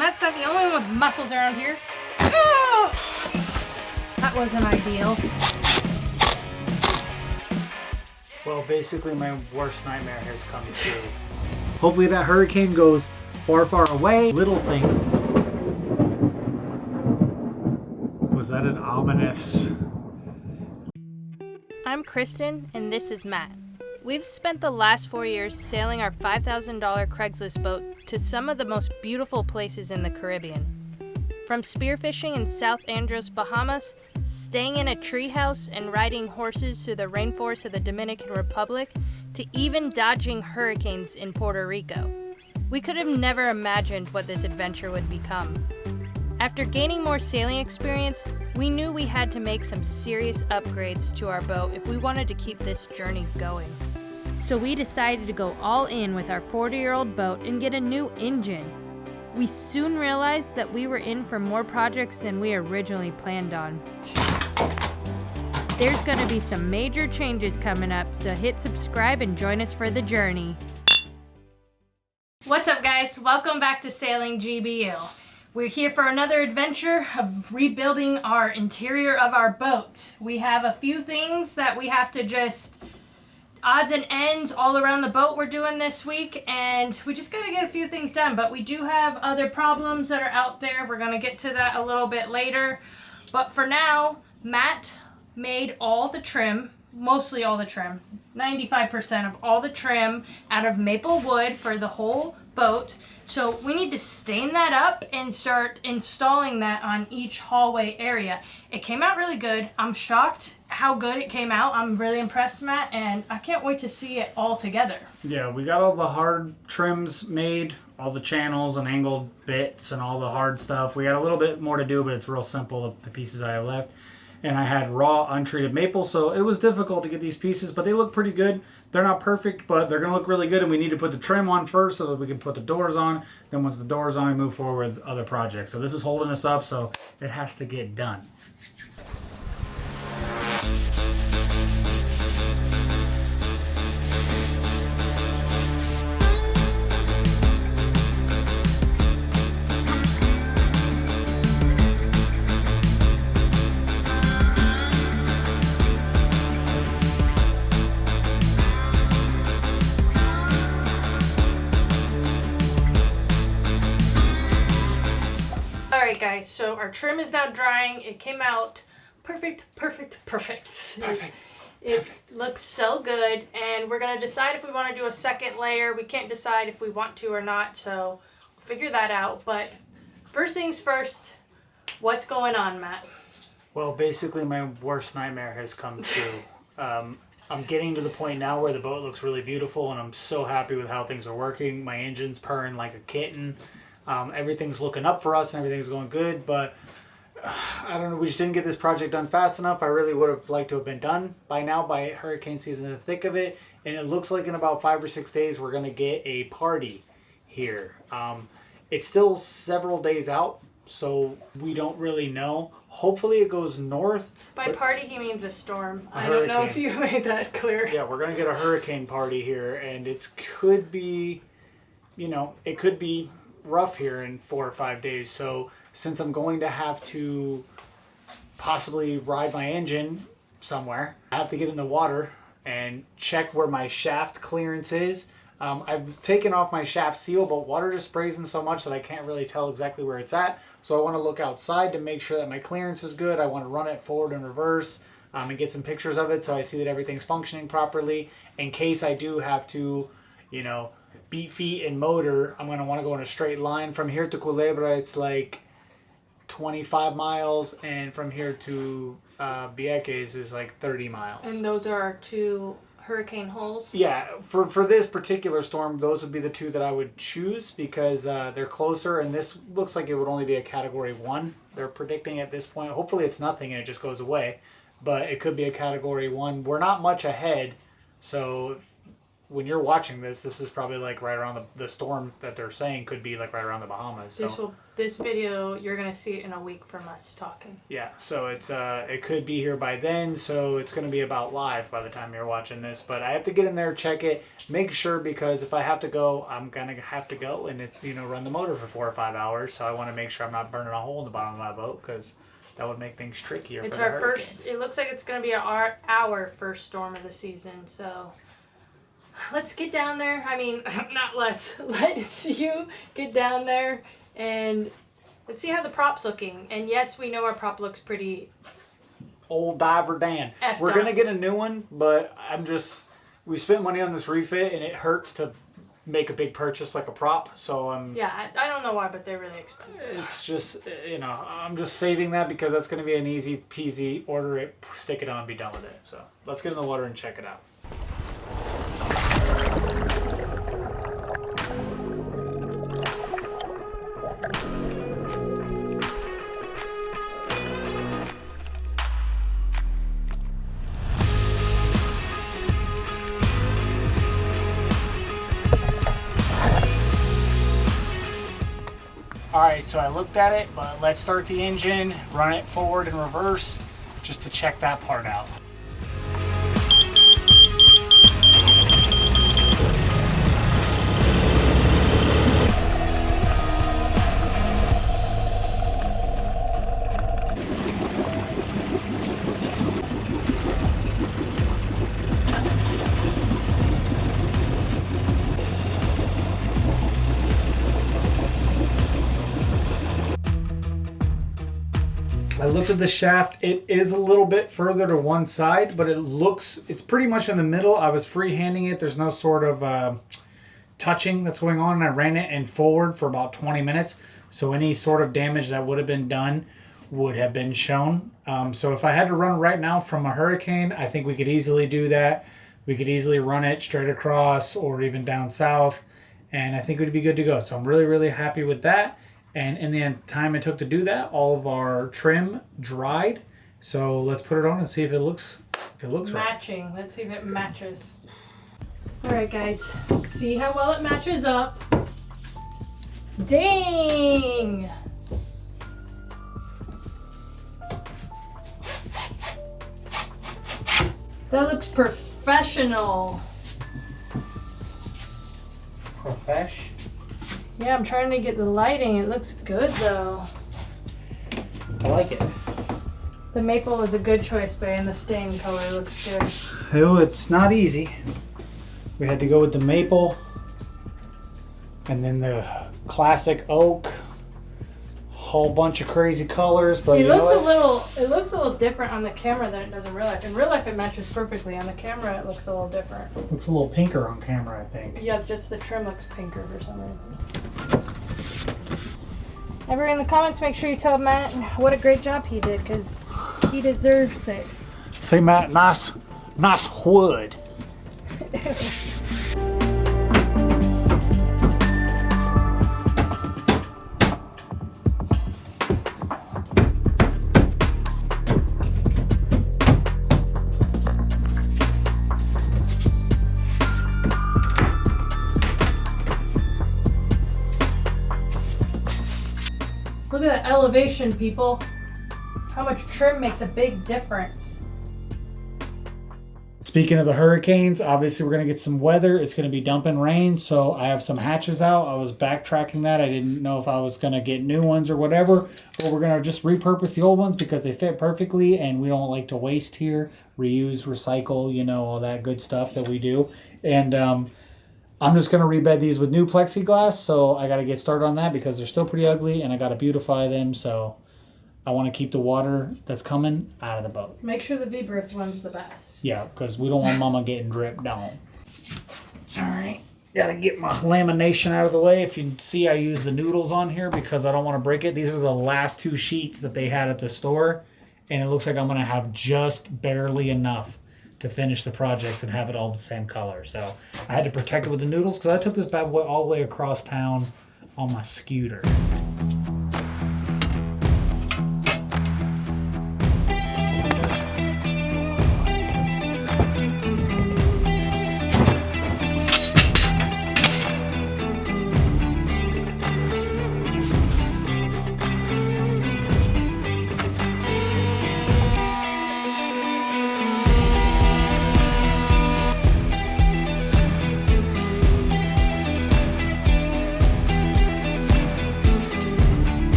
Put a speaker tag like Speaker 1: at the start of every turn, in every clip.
Speaker 1: Matt's not the only one with muscles around here. Oh! That wasn't ideal.
Speaker 2: Well, basically my worst nightmare has come true. Hopefully that hurricane goes far, far away. Little things. Was that an ominous...
Speaker 1: I'm Kristen, and this is Matt. We've spent the last 4 years sailing our $5,000 Craigslist boat to some of the most beautiful places in the Caribbean. From spearfishing in South Andros, Bahamas, staying in a treehouse and riding horses through the rainforest of the Dominican Republic, to even dodging hurricanes in Puerto Rico. We could have never imagined what this adventure would become. After gaining more sailing experience, we knew we had to make some serious upgrades to our boat if we wanted to keep this journey going. So we decided to go all in with our 40-year-old boat and get a new engine. We soon realized that we were in for more projects than we originally planned on. There's gonna be some major changes coming up, so hit subscribe and join us for the journey. What's up, guys? Welcome back to Sailing GBU. We're here for another adventure of rebuilding our interior of our boat. We have a few things that we have to just odds and ends all around the boat we're doing this week, and we just gotta get a few things done, but we do have other problems that are out there. We're gonna get to that a little bit later, but for now, Matt made all the trim, mostly all the trim, 95% of all the trim out of maple wood for the whole boat. So we need to stain that up and start installing that on each hallway area. It came out really good. I'm shocked how good it came out. I'm really impressed, Matt, and I can't wait to see it all together.
Speaker 2: Yeah, we got all the hard trims made, all the channels and angled bits and all the hard stuff. We got a little bit more to do, but it's real simple, the pieces I have left. And I had raw, untreated maple, so it was difficult to get these pieces, but they look pretty good. They're not perfect, but they're going to look really good, and we need to put the trim on first so that we can put the doors on. Then once the doors on, we move forward with other projects. So this is holding us up, so it has to get done.
Speaker 1: Guys, so our trim is now drying. It came out perfect. It looks so good, and we're gonna decide if we want to do a second layer. We can't decide if we want to or not, so we'll figure that out. But first things first, what's going on, Matt?
Speaker 2: Well, basically my worst nightmare has come true. I'm getting to the point now where the boat looks really beautiful, and I'm so happy with how things are working. My engine's purring like a kitten. Everything's looking up for us and everything's going good, but I don't know, we just didn't get this project done fast enough. I really would have liked to have been done by now, by hurricane season in the thick of it, and it looks like in about 5 or 6 days we're going to get a party here. It's still several days out, so we don't really know. Hopefully it goes north.
Speaker 1: By party he means a storm. I don't know if you made that clear.
Speaker 2: Yeah, we're going to get a hurricane party here, and it could be, it could be rough here in 4 or 5 days. So since I'm going to have to possibly ride my engine somewhere, I have to get in the water and check where my shaft clearance is. I've taken off my shaft seal, but water just sprays in so much that I can't really tell exactly where it's at. So I want to look outside to make sure that my clearance is good. I want to run it forward and reverse and get some pictures of it so I see that everything's functioning properly. In case I do have to, beat feet and motor, I'm going to want to go in a straight line. From here to Culebra, it's like 25 miles, and from here to Vieques is like 30 miles.
Speaker 1: And those are our two hurricane holes?
Speaker 2: Yeah, for this particular storm, those would be the two that I would choose because they're closer, and this looks like it would only be a Category 1. They're predicting at this point. Hopefully it's nothing and it just goes away, but it could be a Category 1. We're not much ahead, so when you're watching this is probably like right around the storm that they're saying could be like right around the Bahamas. So.
Speaker 1: This video, you're gonna see it in a week from us talking.
Speaker 2: Yeah, so it's it could be here by then, so it's gonna be about live by the time you're watching this. But I have to get in there, check it, make sure, because if I have to go, I'm gonna have to go and run the motor for 4 or 5 hours. So I want to make sure I'm not burning a hole in the bottom of my boat, because that would make things trickier.
Speaker 1: It's
Speaker 2: for
Speaker 1: our
Speaker 2: the
Speaker 1: first. It looks like it's gonna be our first storm of the season. So let's get down there. I mean, let's you get down there and let's see how the prop's looking. And yes, we know our prop looks pretty.
Speaker 2: Old Diver Dan. We're gonna get a new one, but we spent money on this refit, and it hurts to make a big purchase like a prop. So
Speaker 1: yeah, I don't know why, but they're really expensive.
Speaker 2: It's just I'm just saving that because that's gonna be an easy peasy. Order it, stick it on, be done with it. So let's get in the water and check it out. Alright, so I looked at it, but let's start the engine, run it forward and reverse, just to check that part out. I looked at the shaft. It is a little bit further to one side, but it's pretty much in the middle. I was freehanding it. There's no sort of touching that's going on, and I ran it and forward for about 20 minutes. So any sort of damage that would have been done would have been shown. So if I had to run right now from a hurricane, I think we could easily do that. We could easily run it straight across or even down south, and I think it would be good to go. So I'm really, really happy with that. And in the time it took to do that, all of our trim dried. So let's put it on and see if it looks
Speaker 1: matching.
Speaker 2: Right.
Speaker 1: Let's see if it matches. All right, guys. See how well it matches up. Dang! That looks professional.
Speaker 2: Profesh?
Speaker 1: Yeah, I'm trying to get the lighting. It looks good, though.
Speaker 2: I like it.
Speaker 1: The maple was a good choice, babe, and the stain color looks good.
Speaker 2: Oh, it's not easy. We had to go with the maple and then the classic oak. Whole bunch of crazy colors, but
Speaker 1: it looks a little different on the camera than it does in real life. In real life, it matches perfectly. On the camera, it looks a little different.
Speaker 2: Looks a little pinker on camera, I think.
Speaker 1: Yeah, just the trim looks pinker for some reason. Everyone in the comments, make sure you tell Matt what a great job he did, because he deserves it.
Speaker 2: Say, Matt, nice wood.
Speaker 1: Look at that elevation, people. How much trim makes a big difference.
Speaker 2: Speaking of the hurricanes, obviously we're going to get some weather. It's going to be dumping rain, so I have some hatches out. I was backtracking that. I didn't know if I was going to get new ones or whatever, but we're going to just repurpose the old ones because they fit perfectly, and we don't like to waste here. Reuse, recycle, all that good stuff that we do. And I'm just going to rebed these with new plexiglass, so I got to get started on that because they're still pretty ugly, and I got to beautify them, so I want to keep the water that's coming out of the boat.
Speaker 1: Make sure the V-berth one's the best.
Speaker 2: Yeah, because we don't want Mama getting dripped down. All right, got to get my lamination out of the way. If you see, I use the noodles on here because I don't want to break it. These are the last 2 sheets that they had at the store, and it looks like I'm going to have just barely enough to finish the projects and have it all the same color. So I had to protect it with the noodles because I took this bad boy all the way across town on my scooter.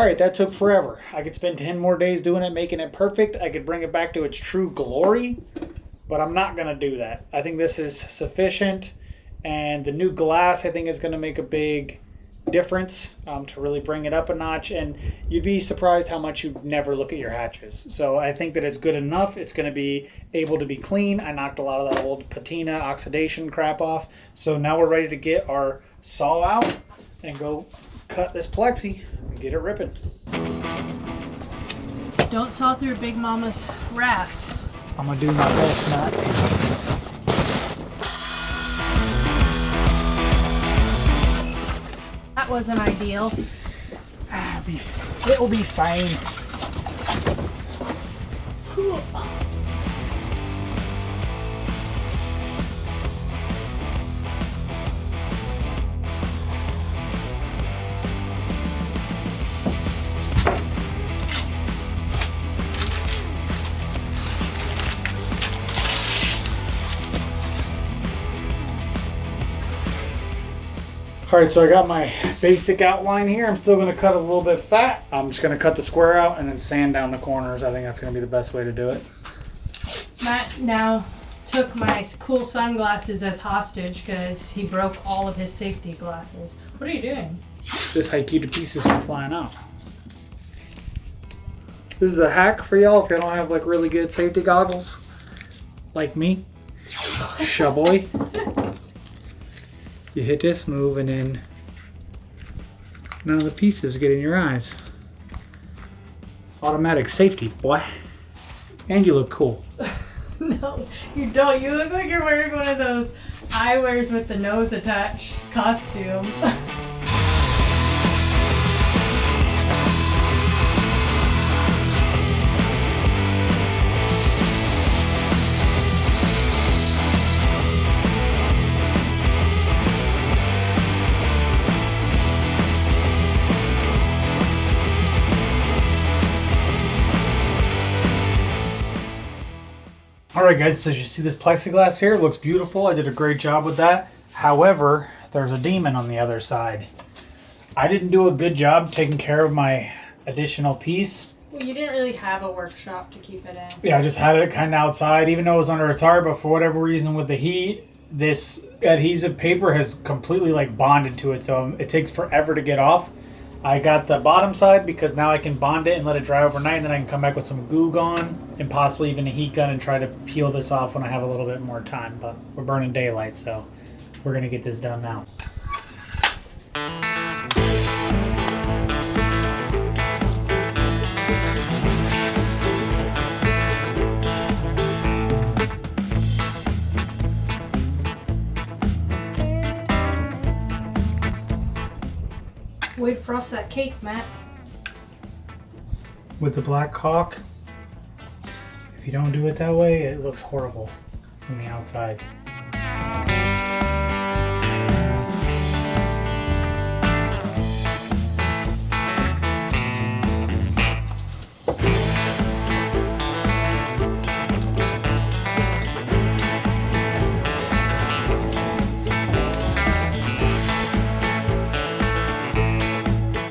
Speaker 2: right, that took forever. I could spend 10 more days doing it, making it perfect. I could bring it back to its true glory, but I'm not going to do that. I think this is sufficient, and the new glass I think is going to make a big difference to really bring it up a notch, and you'd be surprised how much you never look at your hatches. So I think that it's good enough. It's going to be able to be clean. I knocked a lot of that old patina oxidation crap off. So now we're ready to get our saw out and go cut this plexi and get it ripping.
Speaker 1: Don't saw through Big Mama's raft.
Speaker 2: I'm gonna do my best, Matt.
Speaker 1: That wasn't ideal.
Speaker 2: It'll be fine. Alright, so I got my basic outline here. I'm still going to cut a little bit fat. I'm just going to cut the square out and then sand down the corners. I think that's going to be the best way to do it.
Speaker 1: Matt now took my cool sunglasses as hostage because he broke all of his safety glasses. What are you doing?
Speaker 2: This is how you keep the pieces from flying out. This is a hack for y'all if you don't have like really good safety goggles. Like me. Shaboy. You hit this move and then none of the pieces get in your eyes. Automatic safety, boy. And you look cool.
Speaker 1: No, you don't. You look like you're wearing one of those eyewears with the nose attached costume.
Speaker 2: Alright guys, so as you see this plexiglass here, it looks beautiful. I did a great job with that. However, there's a demon on the other side. I didn't do a good job taking care of my additional piece.
Speaker 1: Well, you didn't really have a workshop to keep it in.
Speaker 2: Yeah, I just had it kind of outside, even though it was under a tarp, but for whatever reason with the heat, this adhesive paper has completely like bonded to it, so it takes forever to get off. I got the bottom side because now I can bond it and let it dry overnight, and then I can come back with some Goo Gone and possibly even a heat gun and try to peel this off when I have a little bit more time. But we're burning daylight, so we're going to get this done now.
Speaker 1: Way to frost that cake, Matt.
Speaker 2: With the black caulk, if you don't do it that way, it looks horrible from the outside.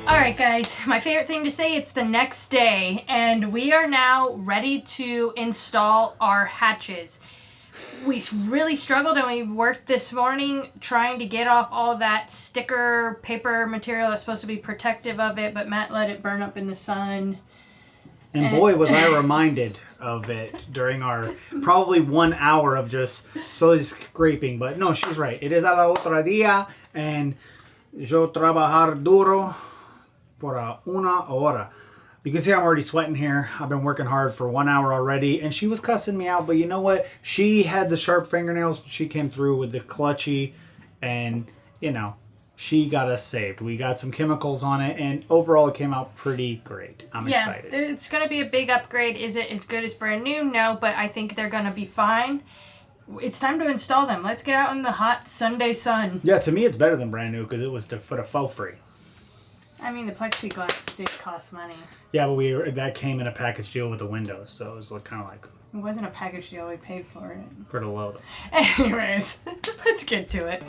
Speaker 1: Alright guys, my favorite thing to say, it's the next day and we are now ready to install our hatches. We really struggled and we worked this morning trying to get off all that sticker paper material that's supposed to be protective of it, but Matt let it burn up in the sun.
Speaker 2: And boy, was I reminded of it during our probably 1 hour of just slowly scraping. But no, she's right. It is a la otra día, and yo trabajar duro por una hora. You can see I'm already sweating here. I've been working hard for 1 hour already, and she was cussing me out. But you know what? She had the sharp fingernails. She came through with the clutchy, and you know, she got us saved. We got some chemicals on it, and overall it came out pretty great. I'm excited.
Speaker 1: Yeah, it's going to be a big upgrade. Is it as good as brand new? No, but I think they're going to be fine. It's time to install them. Let's get out in the hot Sunday sun.
Speaker 2: Yeah, to me it's better than brand new because it was for the faux free.
Speaker 1: I mean, the plexiglass did cost money.
Speaker 2: Yeah, but that came in a package deal with the windows, so it was kind of like...
Speaker 1: It wasn't a package deal. We paid for it.
Speaker 2: For the low.
Speaker 1: Anyways, let's get to it.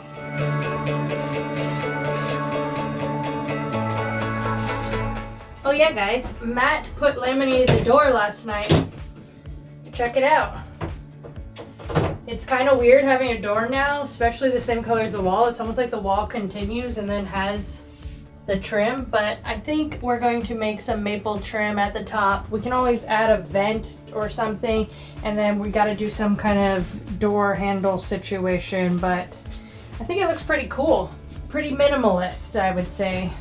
Speaker 1: Oh yeah, guys, Matt put laminated the door last night. Check it out. It's kind of weird having a door now, especially the same color as the wall. It's almost like the wall continues and then has the trim, but I think we're going to make some maple trim at the top. We can always add a vent or something, and then we got to do some kind of door handle situation, but I think it looks pretty cool. Pretty minimalist, I would say.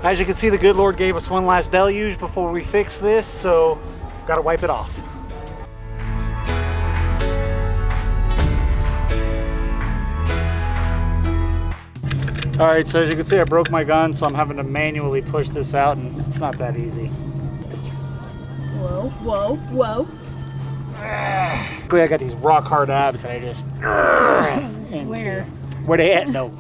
Speaker 2: As you can see, the good Lord gave us one last deluge before we fix this, so gotta wipe it off. All right, so as you can see, I broke my gun, so I'm having to manually push this out, and it's not that easy.
Speaker 1: Whoa, whoa, whoa.
Speaker 2: Luckily, I got these rock hard abs that I just into. Where they at? No.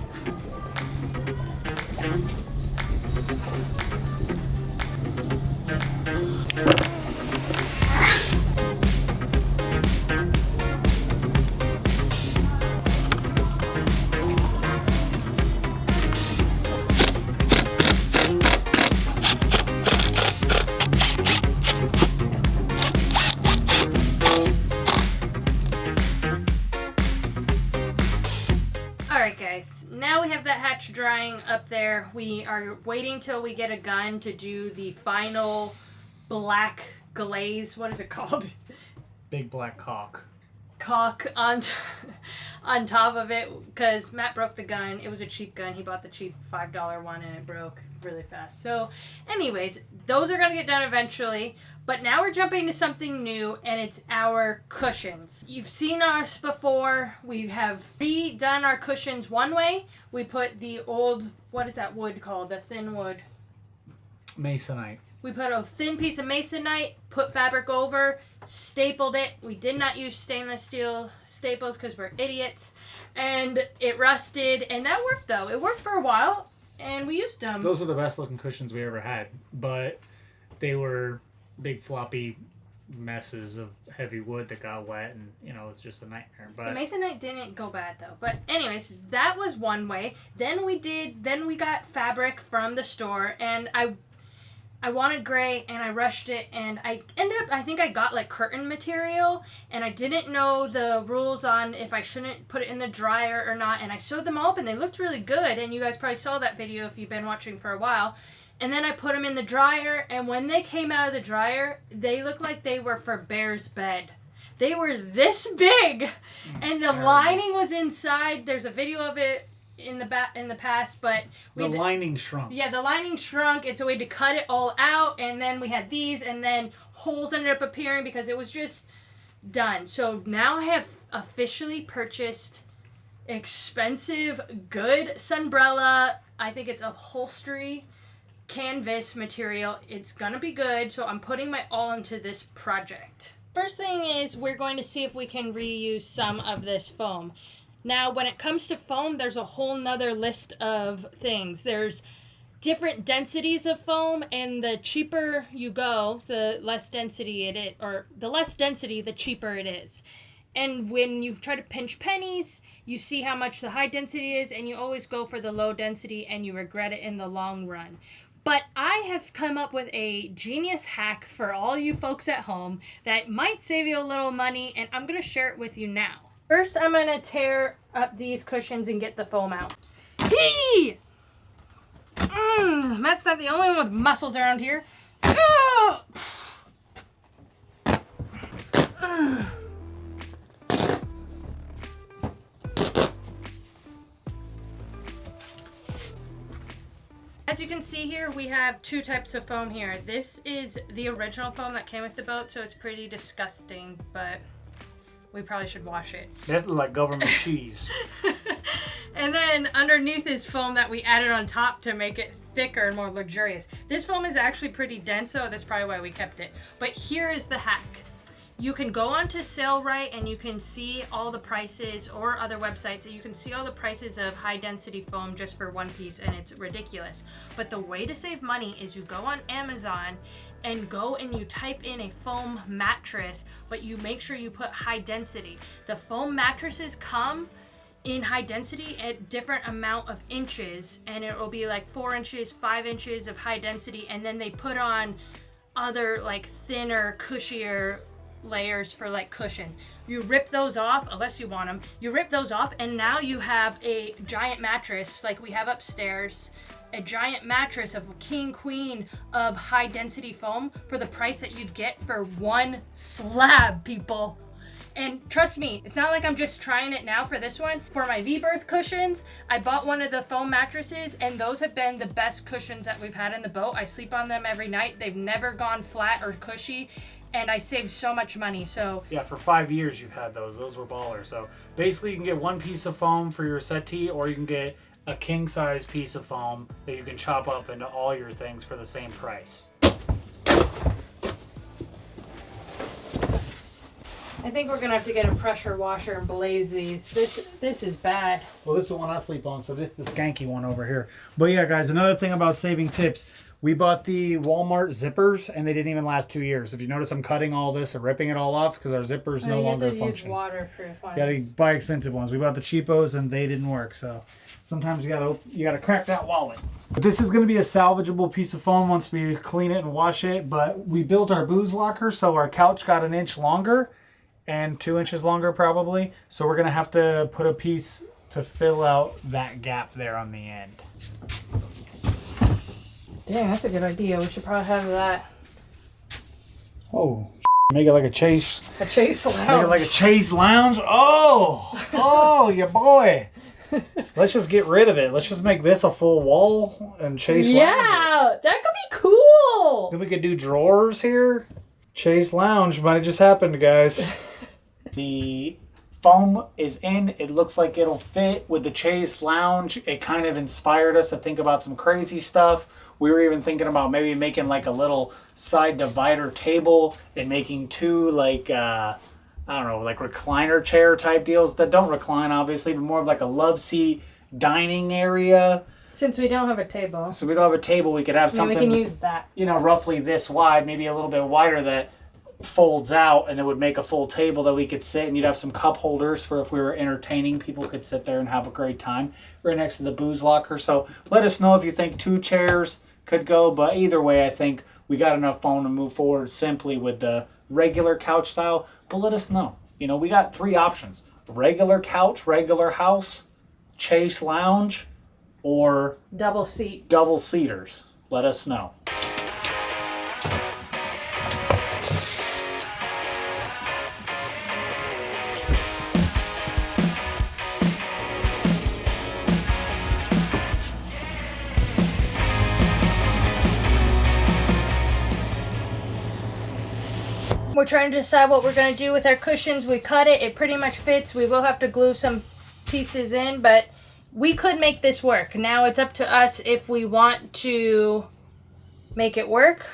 Speaker 1: Alright guys, now we have that hatch drying up there. We are waiting till we get a gun to do the final black glaze. What is it called?
Speaker 2: Big black caulk.
Speaker 1: Caulk on top of it, because Matt broke the gun. It was a cheap gun. He bought the cheap $5 one and it broke really fast. So anyways, those are going to get done eventually. But now we're jumping to something new, and it's our cushions. You've seen us before. We have redone our cushions one way. We put the old, what is that wood called? The thin wood.
Speaker 2: Masonite.
Speaker 1: We put a thin piece of masonite, put fabric over, stapled it. We did not use stainless steel staples because we're idiots. And it rusted, and that worked though. It worked for a while, and we used them.
Speaker 2: Those were the best looking cushions we ever had, but they were big floppy messes of heavy wood that got wet, and it's just a nightmare. But
Speaker 1: the masonite didn't go bad though. But anyways, that was one way. Then we got fabric from the store, and I wanted gray, and I rushed it, and I think I got like curtain material, and I didn't know the rules on if I shouldn't put it in the dryer or not, and I sewed them all up, and they looked really good, and you guys probably saw that video if you've been watching for a while. And then I put them in the dryer, and when they came out of the dryer, they looked like they were for Bear's bed. They were this big, and the lining was inside. There's a video of it in the past, but
Speaker 2: the lining shrunk.
Speaker 1: Yeah, the lining shrunk, and so we had to cut it all out, and then we had these, and then holes ended up appearing because it was just done. So now I have officially purchased expensive, good sunbrella. I think it's upholstery canvas material. It's gonna be good, so I'm putting my all into this project. First thing is we're going to see if we can reuse some of this foam. Now when it comes to foam, there's a whole nother list of things. There's different densities of foam, and the cheaper you go, the less density it is, or the less density, the cheaper it is. And when you try to pinch pennies, you see how much the high density is, and you always go for the low density, and you regret it in the long run. But I have come up with a genius hack for all you folks at home that might save you a little money, and I'm going to share it with you now. First, I'm going to tear up these cushions and get the foam out. Hee! Matt's not the only one with muscles around here. Oh! As you can see here, we have two types of foam here. This is the original foam that came with the boat, so it's pretty disgusting, but we probably should wash it.
Speaker 2: That look like government cheese.
Speaker 1: And then underneath is foam that we added on top to make it thicker and more luxurious. This foam is actually pretty dense though, that's probably why we kept it. But here is the hack. You can go onto SailRite and you can see all the prices, or other websites, and you can see all the prices of high density foam just for one piece, and it's ridiculous. But the way to save money is you go on Amazon and go and you type in a foam mattress, but you make sure you put high density. The foam mattresses come in high density at different amount of inches, and it will be like 4 inches, 5 inches of high density, and then they put on other like thinner, cushier layers for like cushion. You rip those off, unless you want them, you rip those off, and now you have a giant mattress like we have upstairs, a giant mattress of king, queen of high density foam for the price that you'd get for one slab, people. And trust me, it's not like I'm just trying it now for this one. For my V-berth cushions, I bought one of the foam mattresses, and those have been the best cushions that we've had in the boat. I sleep on them every night. They've never gone flat or cushy, and I saved so much money. So
Speaker 2: yeah, for 5 years you've had those. Those were ballers. So basically you can get one piece of foam for your settee, or you can get a king-size piece of foam that you can chop up into all your things for the same price.
Speaker 1: I think we're gonna have to get a pressure washer and blaze these. This is bad.
Speaker 2: Well, this is the one I sleep on, so this is the skanky one over here. But yeah, guys, another thing about saving tips. We bought the Walmart zippers, and they didn't even last 2 years. If you notice, I'm cutting all this and ripping it all off because our zippers no longer function.
Speaker 1: Use waterproof ones.
Speaker 2: You gotta buy expensive ones. We bought the cheapos, and they didn't work. So sometimes you gotta crack that wallet. But this is gonna be a salvageable piece of foam once we clean it and wash it. But we built our booze locker, so our couch got 1 inch longer. And 2 inches longer probably. So we're gonna have to put a piece to fill out that gap there on the end.
Speaker 1: Dang, that's a good idea. We should probably have that.
Speaker 2: Oh, make it like a chase.
Speaker 1: A chase lounge.
Speaker 2: Make it like a chase lounge. Oh, yeah, boy. Let's just get rid of it. Let's just make this a full wall and chase lounge.
Speaker 1: Yeah, that could be cool.
Speaker 2: Then we could do drawers here. Chase lounge might have just happened, guys. The foam is in. It looks like it'll fit with the Chase lounge. It kind of inspired us to think about some crazy stuff. We were even thinking about maybe making like a little side divider table and making two like, I don't know, like recliner chair type deals that don't recline obviously, but more of like a love seat dining area.
Speaker 1: Since we don't have a table.
Speaker 2: So we don't have a table, we could have something.
Speaker 1: We can use that.
Speaker 2: You know, roughly this wide, maybe a little bit wider that folds out, and it would make a full table that we could sit, and you'd have some cup holders for if we were entertaining. People could sit there and have a great time right next to the booze locker. So let us know if you think 2 chairs could go, but either way, I think we got enough foam to move forward simply with the regular couch style. But let us know. You know, we got 3 options: regular couch, regular house, Chase lounge, or
Speaker 1: double seaters.
Speaker 2: Let us know.
Speaker 1: We're trying to decide what we're going to do with our cushions. We cut it. It pretty much fits. We will have to glue some pieces in, but we could make this work. Now it's up to us if we want to make it work.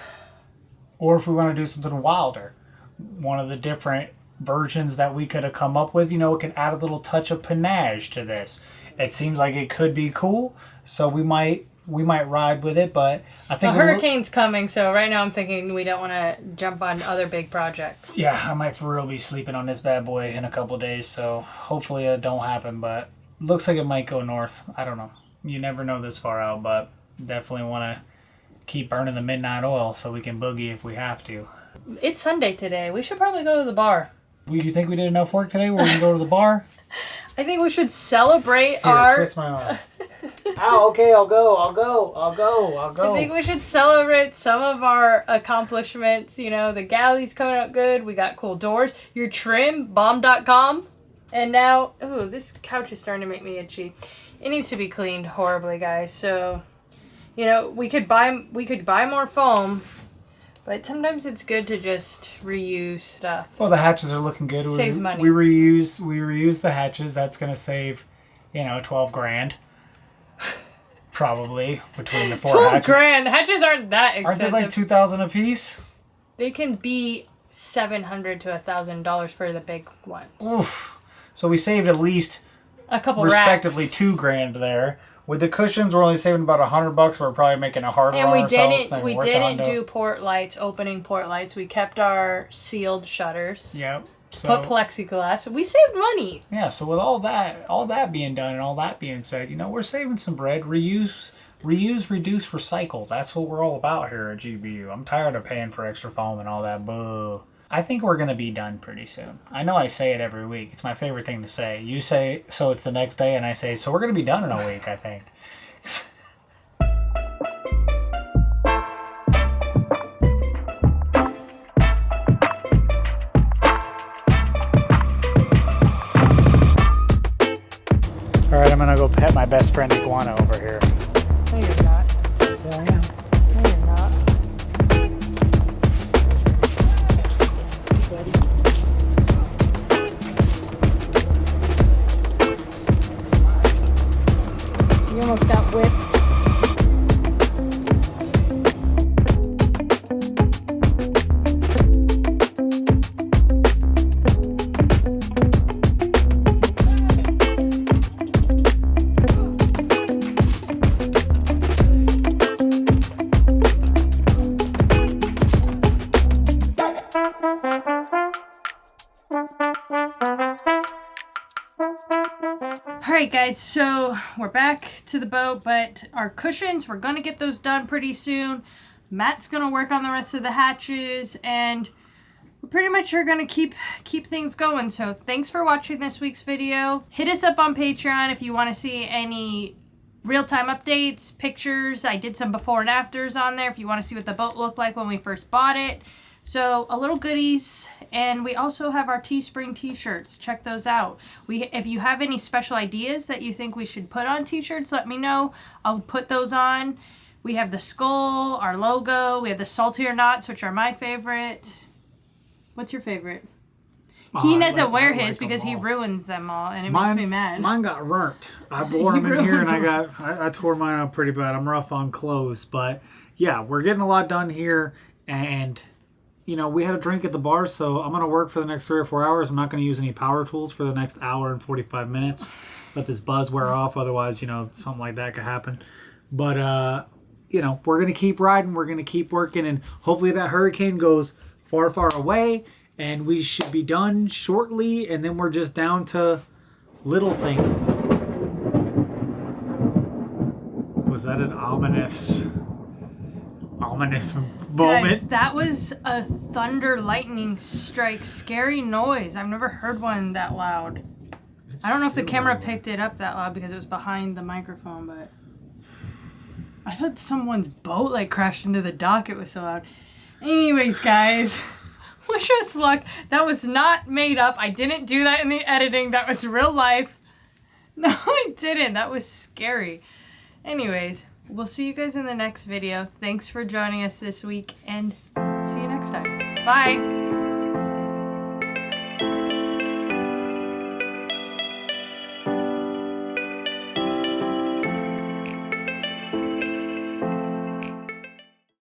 Speaker 2: Or if we want to do something wilder. One of the different versions that we could have come up with, you know, it can add a little touch of panache to this. It seems like it could be cool, so we might ride with it, but I think
Speaker 1: a hurricane's coming, so right now I'm thinking we don't want to jump on other big projects.
Speaker 2: Yeah, I might for real be sleeping on this bad boy in a couple days, so hopefully it don't happen, but looks like it might go north. I don't know. You never know this far out, but definitely want to keep burning the midnight oil so we can boogie if we have to.
Speaker 1: It's Sunday today. We should probably go to the bar.
Speaker 2: You think we did enough work today where we can go to the bar?
Speaker 1: I think we should celebrate
Speaker 2: twist my arm. Oh, okay, I'll go.
Speaker 1: I think we should celebrate some of our accomplishments. You know, the galley's coming out good. We got cool doors. Your trim, bomb.com. And now, ooh, this couch is starting to make me itchy. It needs to be cleaned horribly, guys. So, you know, we could buy more foam, but sometimes it's good to just reuse stuff.
Speaker 2: Well, the hatches are looking good.
Speaker 1: Saves money.
Speaker 2: We reuse the hatches. That's going to save, $12,000. Probably between the 4 hatches.
Speaker 1: $12,000. Hatches aren't that expensive.
Speaker 2: Aren't they like $2,000 a piece?
Speaker 1: They can be $700 to $1,000 for the big ones.
Speaker 2: Oof. So we saved at least
Speaker 1: a couple
Speaker 2: respectively
Speaker 1: racks.
Speaker 2: $2,000 there. With the cushions, we're only saving about $100. We're probably making a hard run on ourselves.
Speaker 1: And we didn't do port lights, opening port lights. We kept our sealed shutters.
Speaker 2: Yep. So,
Speaker 1: put plexiglass. We saved money.
Speaker 2: Yeah, so with all that being done and all that being said, you know, we're saving some bread. Reuse, reduce, recycle. That's what we're all about here at GBU. I'm tired of paying for extra foam and all that boo. I think we're going to be done pretty soon. I know I say it every week. It's my favorite thing to say. You say, so it's the next day, and I say, so we're going to be done in a week, I think. All right, I'm going to go pet my best friend iguana over here.
Speaker 1: No, you're not.
Speaker 2: Yeah, I am.
Speaker 1: No, you're not. You almost got whipped. Alright guys, so we're back to the boat, but our cushions, we're going to get those done pretty soon. Matt's going to work on the rest of the hatches, and we pretty much are going to keep things going. So thanks for watching this week's video. Hit us up on Patreon if you want to see any real-time updates, pictures. I did some before and afters on there if you want to see what the boat looked like when we first bought it. So a little goodies, and we also have our Teespring t-shirts. Check those out. If you have any special ideas that you think we should put on t-shirts, let me know. I'll put those on. We have the skull, our logo. We have the salty or knots, which are my favorite. What's your favorite? He doesn't wear his because he ruins them all, and it makes me mad.
Speaker 2: Mine got burnt. I wore them in here, and I tore mine up pretty bad. I'm rough on clothes, but yeah, we're getting a lot done here, and you know, we had a drink at the bar, so I'm going to work for the next 3 or 4 hours. I'm not going to use any power tools for the next hour and 45 minutes. Let this buzz wear off. Otherwise, you know, something like that could happen. But, you know, we're going to keep riding. We're going to keep working. And hopefully that hurricane goes far, far away. And we should be done shortly. And then we're just down to little things. Was that an ominous moment?
Speaker 1: Guys, that was a thunder lightning strike scary noise. I've never heard one that loud. I don't know if the camera picked it up that loud because it was behind the microphone, but I thought someone's boat like crashed into the dock. It was so loud. Anyways, guys, wish us luck. That was not made up. I didn't do that in the editing. That was real life. No, I didn't. That was scary. Anyways, we'll see you guys in the next video. Thanks for joining us this week, and see you next time. Bye!